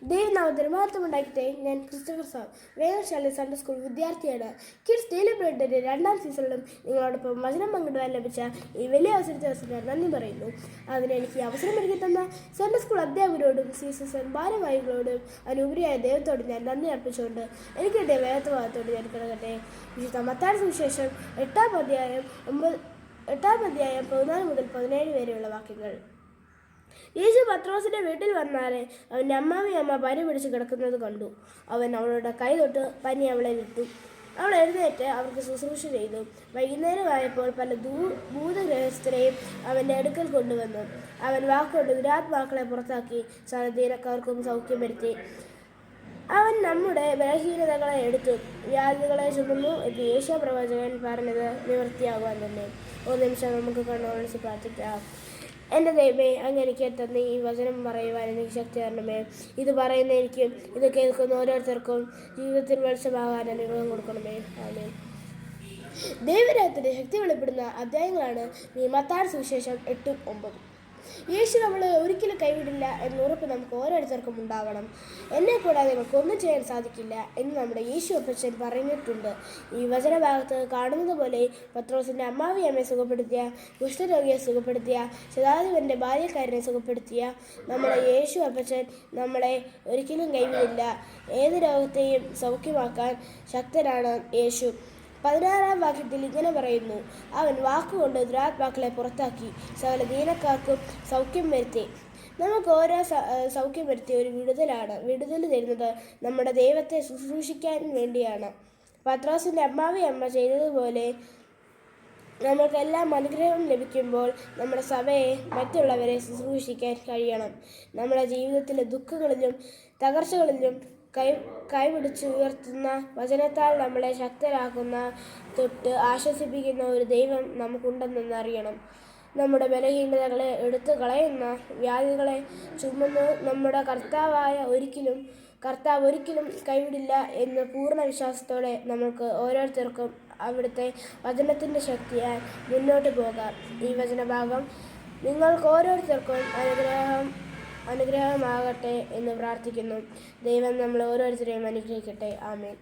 ദൈവനാമത്തിന് മഹത്വം ഉണ്ടാക്കട്ടെ. ഞാൻ ക്രിസ്റ്റഫർ സാം, വേദശാല സൺഡേ സ്കൂൾ വിദ്യാർത്ഥിയാണ്. കിഡ്സ് ഡെയിലി ബ്രെഡിൻ്റെ 2ാം സീസണിലും നിങ്ങളോടൊപ്പം വചനം പങ്കിടുവാൻ ലഭിച്ച ഈ വലിയ അവസരത്തെ ഞാൻ നന്ദി പറയുന്നു. അതിനെനിക്ക് അവസരമൊരുക്കി തന്ന സൺഡേ സ്കൂൾ അധ്യാപകരോടും സീസൺ ഭാരവാഹികളോടും അതിനുപരിയായ ദൈവത്തോട് ഞാൻ നന്ദി അർപ്പിച്ചുകൊണ്ട് എനിക്ക് കിട്ടിയ വേദഭാഗത്തോട് ഞാൻ കിടക്കട്ടെ. വിശുദ്ധ മത്തായിയുടെ സുവിശേഷം 8-ാം അധ്യായം 14 മുതൽ 17 വരെയുള്ള വാക്യങ്ങൾ. യേശു പത്രോസിന്റെ വീട്ടിൽ വന്നാലേ അവൻ്റെ അമ്മ പനി പിടിച്ച് കിടക്കുന്നത് കണ്ടു. അവൻ അവളുടെ കൈ തൊട്ട് പനി അവളെ വിട്ടു. അവൾ എഴുന്നേറ്റ് അവർക്ക് ശുശ്രൂഷ ചെയ്തു. വൈകുന്നേരമായപ്പോൾ പല ഭൂതഗ്രഹസ്ഥരെയും അവൻ്റെ അടുക്കൽ കൊണ്ടുവന്നു. അവൻ വാക്കുകൊണ്ട് ദുരാത്മാക്കളെ പുറത്താക്കി സകലദീനക്കാർക്കും സൗഖ്യം വരുത്തി. അവൻ നമ്മുടെ ബലഹീനതകളെ എടുത്തു വ്യാധികളെ ചുമന്നു എന്ന് യേശുപ്രവാചകൻ പറഞ്ഞത് നിവൃത്തിയാകുവാൻ തന്നെ. ഒരു നിമിഷം നമുക്ക് കണ്ണുകളച്ച് പ്രാർത്ഥിക്കാം. എൻ്റെ ദൈവമേ, അങ്ങ് എനിക്ക് തന്നെ ഈ വചനം പറയുവാൻ എനിക്ക് ശക്തി തരണമേ. ഇത് പറയുന്ന എനിക്കും ഇത് കേൾക്കുന്ന ഓരോരുത്തർക്കും ജീവിതത്തിൽ വെളിച്ചമാകാൻ അനുഗ്രഹം കൊടുക്കണമേ. ആമേൻ. ദൈവരാജ്യത്തിൻ്റെ ശക്തി വെളിപ്പെടുന്ന അധ്യായങ്ങളാണ് ഈ മത്തായിയുടെ സുവിശേഷം 8-9. യേശു നമ്മളെ ഒരിക്കലും കൈവിടില്ല എന്ന ഉറപ്പ് നമുക്ക് ഓരോരുത്തർക്കും ഉണ്ടാവണം. എന്നെ കൂടാതെ നമുക്കൊന്നും ചെയ്യാൻ സാധിക്കില്ല എന്ന് നമ്മുടെ യേശു അപ്പച്ചൻ പറഞ്ഞിട്ടുണ്ട്. ഈ വചനഭാഗത്ത് കാണുന്നത് പോലെ പത്രോസിൻ്റെ അമ്മയെ സുഖപ്പെടുത്തിയ, കുഷ്ഠരോഗിയെ സുഖപ്പെടുത്തിയ, ശതാധിപൻ്റെ ബാല്യക്കാരനെ സുഖപ്പെടുത്തിയ നമ്മുടെ യേശു അപ്പച്ചൻ നമ്മളെ ഒരിക്കലും കൈവിടില്ല. ഏത് രോഗത്തെയും സൗഖ്യമാക്കാൻ ശക്തനാണ് യേശു. 16-ാം വാക്യത്തിൽ ഇങ്ങനെ പറയുന്നു: അവൻ വാക്കുകൊണ്ട് ദുരാത്മാക്കളെ പുറത്താക്കി സകല ദീനക്കാർക്കും സൗഖ്യം വരുത്തി. നമുക്ക് ഓരോ സൗഖ്യം വരുത്തിയ ഒരു വിടുതലാണ്. വിടുതൽ തരുന്നത് നമ്മുടെ ദൈവത്തെ ശുശ്രൂഷിക്കാൻ വേണ്ടിയാണ്. പത്രോസിൻ്റെ അമ്മ ചെയ്തതുപോലെ നമ്മൾക്കെല്ലാം അനുഗ്രഹം ലഭിക്കുമ്പോൾ നമ്മുടെ സഭയെ മറ്റുള്ളവരെ ശുശ്രൂഷിക്കാൻ കഴിയണം. നമ്മുടെ ജീവിതത്തിലെ ദുഃഖങ്ങളിലും തകർച്ചകളിലും കൈപിടിച്ച് ഉയർത്തുന്ന വചനത്താൽ നമ്മളെ ശക്തരാക്കുന്ന, തൊട്ട് ആശ്വസിപ്പിക്കുന്ന ഒരു ദൈവം നമുക്കുണ്ടെന്നറിയണം. നമ്മുടെ ബലഹീനതകളെ എടുത്തു കളയുന്ന, വ്യാധികളെ ചുമന്ന് നമ്മുടെ കർത്താവ് ഒരിക്കലും കൈവിടില്ല എന്ന പൂർണ്ണ വിശ്വാസത്തോടെ നമുക്ക് ഓരോരുത്തർക്കും അവിടുത്തെ വചനത്തിൻ്റെ ശക്തിയാൽ മുന്നോട്ട് പോകാം. ഈ വചനഭാഗം നിങ്ങൾക്ക് ഓരോരുത്തർക്കും അനുഗ്രഹമാകട്ടെ എന്ന് പ്രാർത്ഥിക്കുന്നു. ദൈവം നമ്മൾ ഓരോരുത്തരെയും അനുഗ്രഹിക്കട്ടെ. ആമേൻ.